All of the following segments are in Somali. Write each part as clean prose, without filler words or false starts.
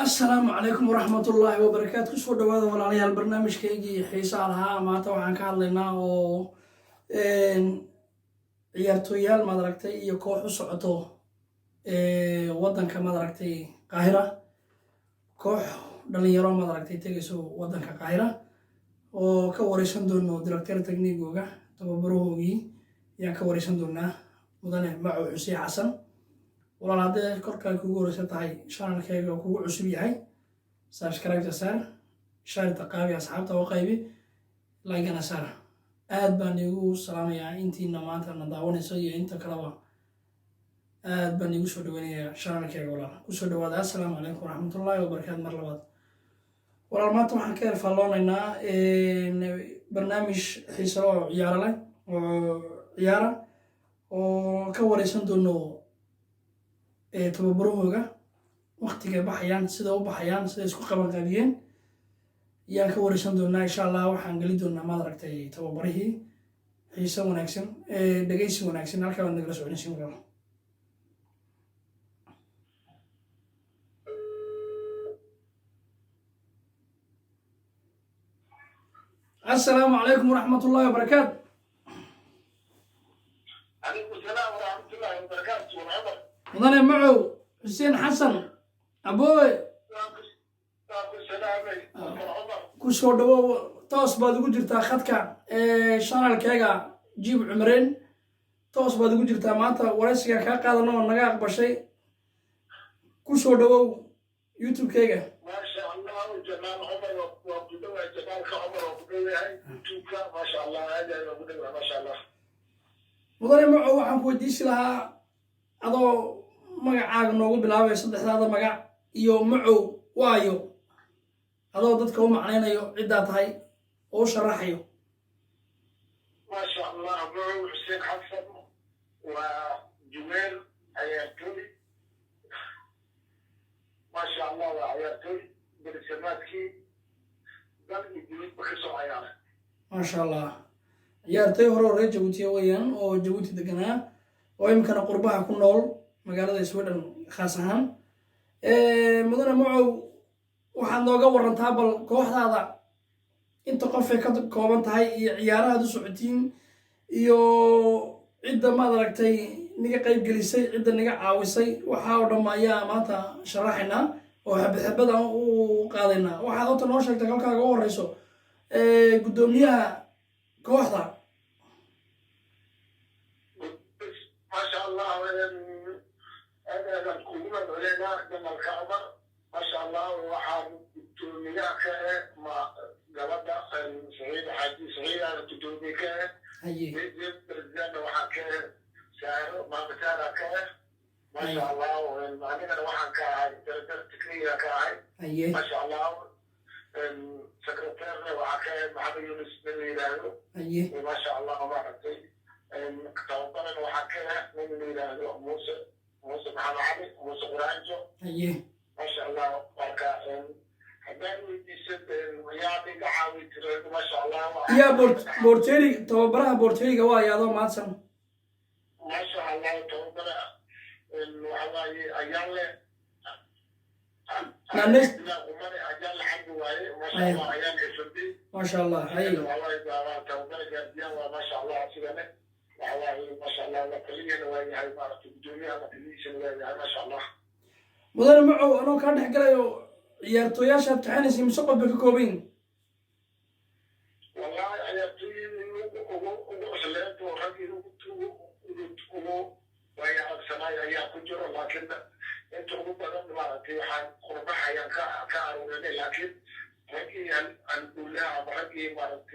السلام عليكم ورحمة الله وبركاته. كسر دوادا والعليا البرنامج كيجي حيسا لها ما توعن كهالنا و ciyaartooyaal madaragtay iyo koox u socoto wadanka madaragtay Qaahira koox dhalinyaro madaragtay tagayso wadanka Qaahira oo ka wareysan doono director technique-googa tababarahoogi yaan ka wareysan doonaa mudane Macow Xuseen Xasan walaal hadee korkaan kugu wareysan tahay channel-kayga kugu cusub yahay subscribe saar share taqaabi asxaabta oo qaybi like-na saar aad baan igu salaamayaa intiina maanta na daawanayso iyo inta kaleba aad baan igu soo dhaweynayaa channel-kayga walaal ku soo dhawaada. assalaamu calaykum waraxmatullaahi wabarakaatu mar labaad walaal maanta waxaan ka erfaaloonaynaa barnaamij xiiso oo ciyaaro leh oo ciyaara oo ka wareysan doono tababarahooga waqtiga baxayaan sida u baxayaan sida isku qaban qaabiyeen yaan ka wareysan doonaa insha allah. waxaan geli doonaa madaragtay tababarihii xiiso wanaagsan dhegeysi wanaagsan halkaa waad nagala soconaysiin walaal. السلام عليكم ورحمة الله وبركاته. عليكم السلام ورحمة الله وبركاته. مدن معو حسين حسن أبوي كسر دوا توس بعد وجرت أخذك شانل كيجا جيب عمرين توس بعد وجرت ماتا ورسك كذا نوع نجاح بشيء كسر دوا يوتيوب كيجا ما شاء الله وجمال عمر وبدوي جمال عمر وبدوي يوتيوب ما شاء الله هذا وبدوي ما شاء الله. مدن معو عم كوديش لها هذا magacaaga noogu bilaabay saddexdaada magac iyo Macow waayo adoo dadka u macnaynayo cidda tahay oo sharaxayo. ما شاء الله أبو حسين حسن وجميل عيارتولي ما شاء الله وعيارتولي برسماتكي قال يجيب بخصو عياره ما شاء الله ciyaartay hore oo reer Jabuuti weeyaan oo Jabuuti deganaa oo imkana qurbaha ku nool magaalada Sweden khaas ahaan mudane Macow waxaad nooga warantaa bal kooxdaada inta qof ay ka kooban tahay iyo ciyaaraha u socotiin iyo cidda maaragtay niga qayb gelisay cidda niga caawisay waxa oo dhammaaya maanta sharaxina oo xabad u qaadayna. waxaad oo noo sheegtay halkaaga ugu horeyso gudoomiyaha kooxda. ما شاء الله هذا كلنا علينا جمال كعبة ما شاء الله وحاب تونياك مع جلدا سعيد حاجي سعيد أنا تونيك نجيب رجال وحاك سعر ما بتاعك ما شاء الله وأنا وحاك درجة تكنية كاي ما شاء الله سكرتير وحاك محمد يونس بن ميلانو ما شاء الله وبارك توقعنا وحكينا من ميلانو موسى محمد علي موسى قرانجو ما شاء الله بركة حبايبي يسد ويعطي قعاوي تريد ما شاء الله يا بورتيري توبرها بورتيري قوا يا ذو ماتسم ما شاء الله توبرها وحواي أيامله نانس أجال حد واي ما شاء الله أيام يسدي ما شاء الله أي والله توبرها جديا وما شاء الله سيدنا ما شاء الله وكليا وهي هاي مارك الدنيا وكليشن وهي ما شاء الله. مدن Macow أنا كان حكلايو ciyaartooyaasha taxanaysi musuq baka koobin. والله عيارتوي وصلت ورجل وهي أقسمها هي كجرا لكن أنت بدنا نمارك حال قربها حيان كأرونا لكن رجل أن لها رجل مارك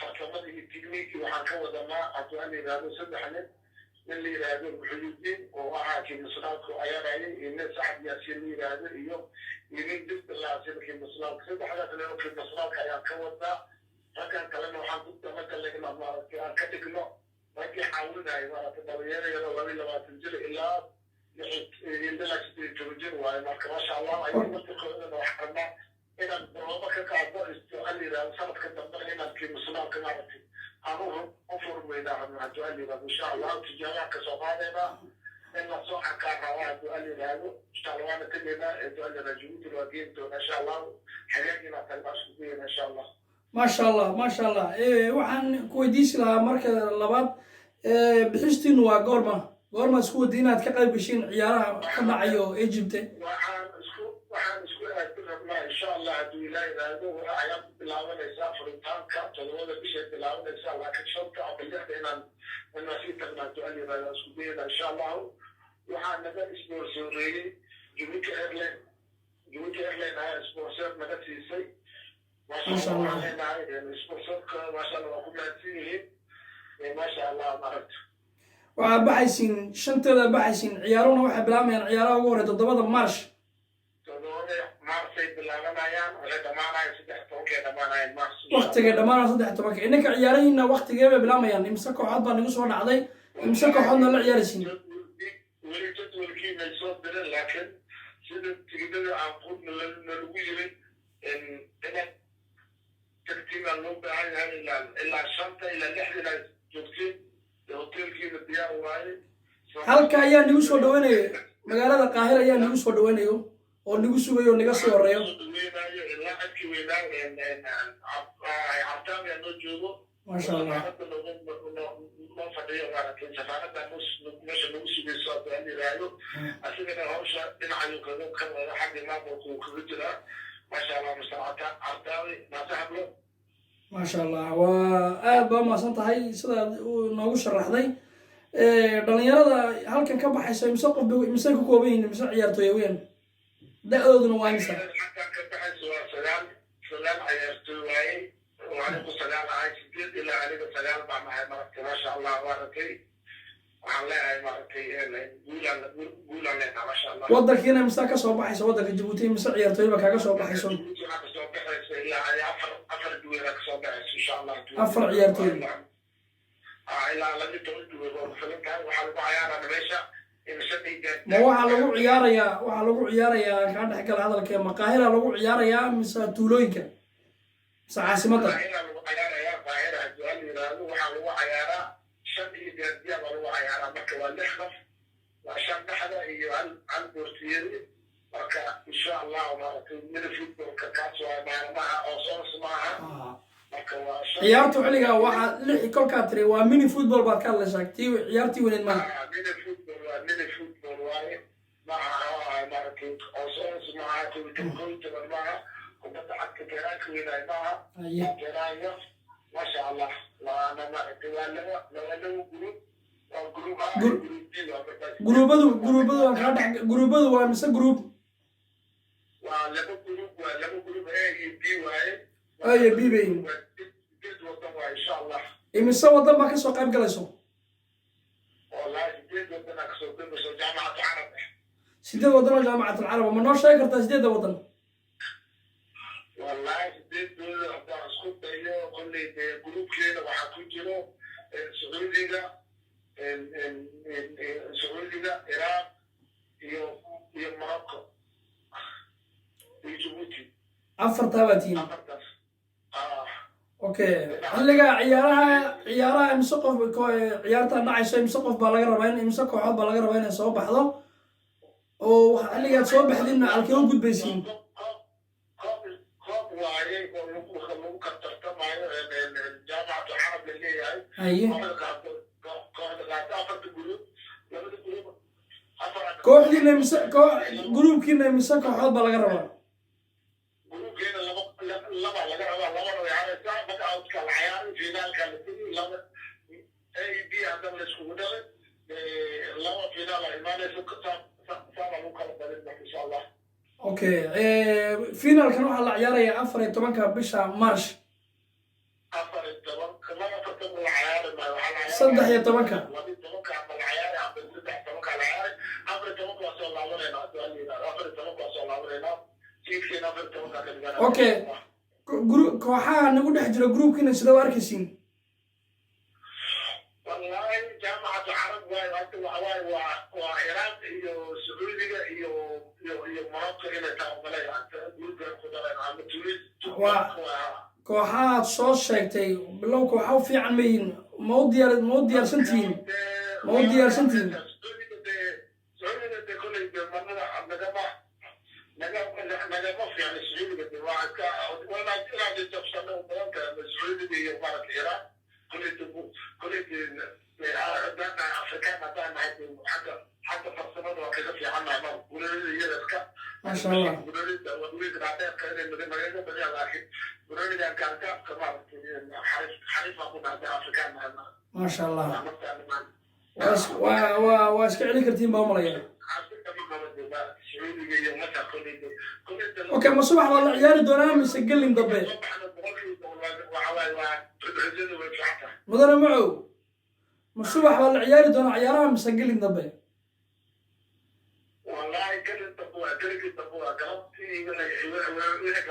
فكمان التكنيك وحكوا دماء أتواني هذا سبحانه من اللي هذا الحدودين وواحد مصنعك وعيان عين الناس عاد ياسين هذا اليوم يريد الله عزيزك المصنعك سبحانه لو في المصنعك عيان كودا فكان كلامه حدود مثلا لكن ما كتكنا ما يحاولنا إذا تدوير يلا ولا ما تنزل إلا يندلك ترجع وما ما شاء الله أيام مستقبلنا وحنا إذا برامج كعبة استقل إذا صارت كتبنا هنا في مصنعك نعرف أمور أفر من هذا الجوال إن شاء الله تجارة كسبانة in la soo xakaa rabaa hadduu al yidhaahdo insha allah waana tegaynaa hadduu al yidhaahdo jabuuti waa geeni doona insha allahu xagaagiina talbaa isku dayana insha allah maasha allah maasha allah waxaan ku weydiisi lahaa marka labaad bixistiinu waa goorma isku wadi inaad ka qayb gashiin ciyaaraha ka dhacayo Egypt waxaan isku aadi rabnaa insha allah hadduu ilaa yidhaahdo ayaa bilaabanaysaa furitaanka 7 bisha bilaabanaysaa laakiin 5 ama 6 inaan sii tagnaa hadduu al yidhaahdo isku dayana insha allahu waxaa naga isboorsoreeyey Djibouti Airline ayaa sponsor naga siisay maasha allah sponsorka maasha allah waa ku mahadsan yihiin maasha allah maaragta waxaad baxaysiin shanteeda baxaysiin ciyaaruhuna waxay bilaabayaan ciyaaraha ugu horey 7 March ay bilaabanayaan waxay dhamaanayaan 13 dhamaanayaan March waqtiga dhamaanaya 13 inaka ciyaarihiina waqtigeeba bilaabayaan imsa kooxood baa nagu soo dhacday imsa kooxoodna la ciyaaraysiin weli jadwalkii may soo dirin laakiin sida tigidada aan qudna lagu yirin inaad tagtiibaa loo baahan yahay ilaa 5 ilaa 6 ilaa joogtiin hotelkiina diyaar waaye halka ayaa nagu soo dhaweynayo magaalada Qaahira ayaa nagu soo dhaweynayo oo nagu sugayo naga soo horeeyo ilaa adkii weynaa cabtaan noo joogo maasha allah noo fadhiyo maaragtay safaarada meesha nagu sugayso hadduu al yidhaahdo asigana hawsha dhinacayuu ka wada xagga maamulka uu kaga jiraa maasha allah mustaqbalka cabtaawi naasaxablo maasha allah waa aad baa maasan tahay sidaad noogu sharaxday dhalinyarada halkan ka baxaysa imse qof imse ku kooban yihiin imse ciyaartooy weyn da'dooduna waa imse halkan ka baxaysa waa 9 ciyaartooy waaye وعليكم السلام على سيدي إلى عليكم السلام مع مرتي ما شاء الله باركي وعليها مرتي قول علينا ما شاء الله ودك هنا مساك صوب حيس ودك جيبوتي مسا عيارتوي بكاك صوب حيسون إلا علي أفر دويرك صوب حيس إن شاء الله أفر عيارتوي إلا لم تقول دوير وفلنك وحلقوا عيانا نميشا ما waxaa lagu ciyaarayaa ka dhaxgal hadalka maqaahira lagu ciyaarayaa mise tuulooyinka caasimada waxaa lagu ciyaaraa 5 gaardiya lagu ciyaaraa marka waa 6 qof waa 5 dhaxda iyo hal boortiyeri marka insha allah maaragtay midfielderka kaas waa maalmaha oo soo smaha marka waa ciyaartu xiliga waxa 6 kolka tiri waa mini football baad ka hadlaysaa ciyaartii wanayd ma mini football waaye maaha maaragtay oo soo smaha kullu maaha وبدأ حتى كراك وين معها كراية ما شاء الله وأنا ما أتوالى لو جروبادو وامسا جروب ولا جروب أي بي بي إن شاء الله إمسا وطن ما كسو قيب قليسو والله سيدي وطن أكسو قيب جامعة العرب سيدي وطن جامعة العرب وما نوش شاكرتا سيدي وطن والله سيدي أبدا أسكت أيه كل جروب كده وحكوجينه سعودية العراق iyo Morocco iyo Djibouti afar taabatiin okay xilliga ciyaaraha imse qof ciyaarta dhacayso imse qof baa laga rabaa in imse kooxood baa laga rabaa inay soo baxdo oo xilligaad soo baxdina halkee u gudbaysiin waaye oo lagu kartartamayo jaamacada carab la leeyahay kooxdiina mise gruubkiina mise kooxood baa laga rabaa gruubkeena laba laga rabaa labana way caraysaa marka awdka la ciyaaray finaalka la tegi laba a b haddana la iskugu dhalay laba finaal a imaanayso saa lagu kala badin marka insha allah okay finaalkan waxaa la ciyaarayaa 14 bisha March 13 okay kooxaha nagu dhex jira groupkiina sida u arkaysiin والله جامعة العرب وعراق وسعودية ومناطق إلى تعاملية kooxaha soo sheegtay bilow kooxo fiican ma yihiin ma u diyaarsantiin يعني السعودية قد واحد وما ترى تفصلنا وبركة السعودية هي بارك إيران كل دانا أفريقيا دانا حتى فصلنا وكذا في عنا ما قولوا لي يرسك ما شاء الله قولوا لي بعدين كذا من مريضة بدي لكن قولوا لي كان كمان حريف أقول هذا أفريقيا ما شاء الله واسك علي كرتين بامريا اوكي ما صباح والله عيالي دونا مسجل لي مدبي مدنا معو ما صباح والله عيالي دونا عيارها مسجل لي مدبي والله كنت تبغى قلبتي ولا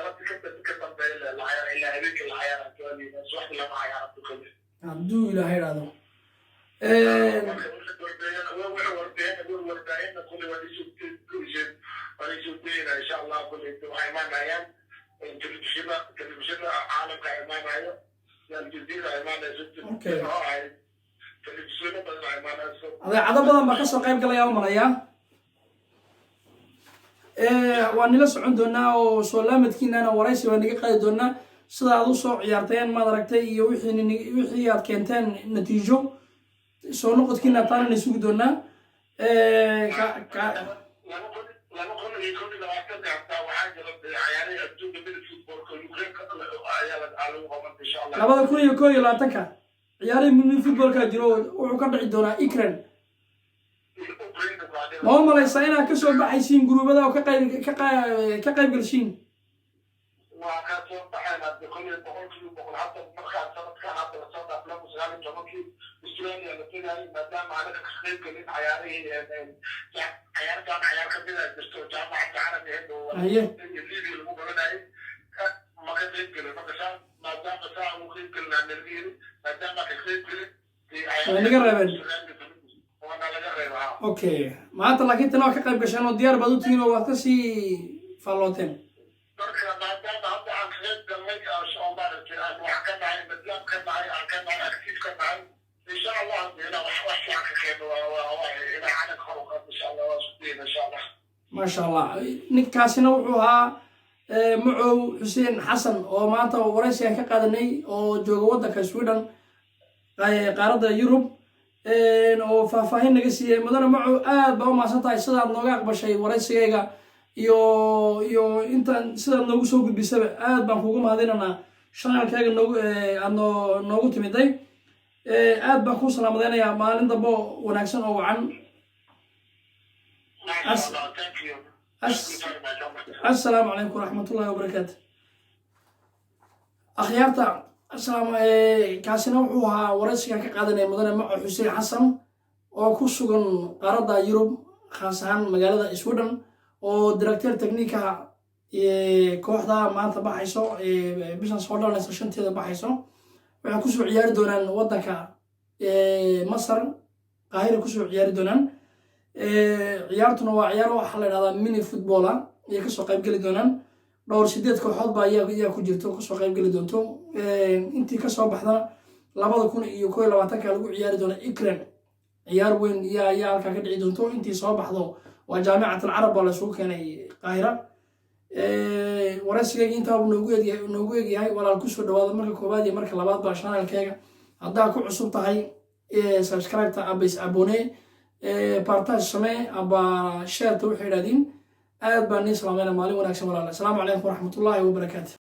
قلبتي كنت العيار إلا هذيك العيار الثاني بس واحد لما عيار كله عبدو إلى هيرادو ان شاء الله كل ايمان ايام تلفزيون عالم كايمان ايام الجزيره ايمان اوكي تلفزيون بدل ايمان هذا عدد بدن baa kasoo qayb galaya maraya waan nila socon doonaa oo soo laamadkiinana waraysi waan naga qaadi doonaa sida aad u soo ciyaarteen ma aragtay iyo wixii aad keenteen natiijo soo noqodkiina taana isugu doonaa labada kun iyo koob iyo labaatanka ciyaarihii mini footballka jiro wuxuu ka dhici doonaa Ukraine ma u malaysaa inaad kasoo baxaysiin guruubada oo ka qayb galshiin اوكي ما طلع كنت انا كقيب قشان وديار بدو تيين وقت كسي فالوتين ان شاء الله هنا وحشي عن خير وإلى عالم خروقات ان شاء الله وصدين ان شاء الله ما شاء الله نكاسنا وحوها معو حسين حسن oo maanta waraysi ka qaadanay oo jooga wadanka Sweden qaaradda Yurub oo faahfaahin naga siiyay madana macuu aad baa u maasantahay sida aad nooga aqbashay waraysigayga iyo intaan sida noogu soo gudbisay aad baan kugu mahadinaynaa channelkayga noogu timiday aad baan ku salaamadeynayaa maalin dambe wanaagsan oo wacan السلام عليكم ورحمة الله وبركاته أخيارتا السلام كاسنا وحوها ورسيا كقادنا مدن مع حسين حسن وكسوغن قاردا يوروب خاصة مجالة سويدن وديركتور تكنيكا كوحدة ما أنت بحيسو بيزنس هولدر نسشن تيدا بحيسو وحنا كسو عيار دونان ودنكا مصر قاهرة كسو عيار دونان ciyaartuna waa ciyaar waxa la yiraahdaa mini football iyo ka soo qayb gali doonaan dhowr sideed kooxood baa ayaa ku jirto ka soo qayb gali doonto intii ka soo baxdana 2021 lagu ciyaari doona Ukraine ciyaar weyn ayaa halka ka dhici doonto intii soo baxdo waa jaamacada Arab la soo keenay Qaahira waraysiga inta uu noogu eegyahay walaal ku soo dhawaada marka koobaad iyo marka labaad baa channelkayga hadda ku cusub tahay subscribe ta abone بارتاج سماه أبا شير توحيد هذين أبا نيس لامينا مالي ونكسب ولا السلام عليكم ورحمة الله وبركاته.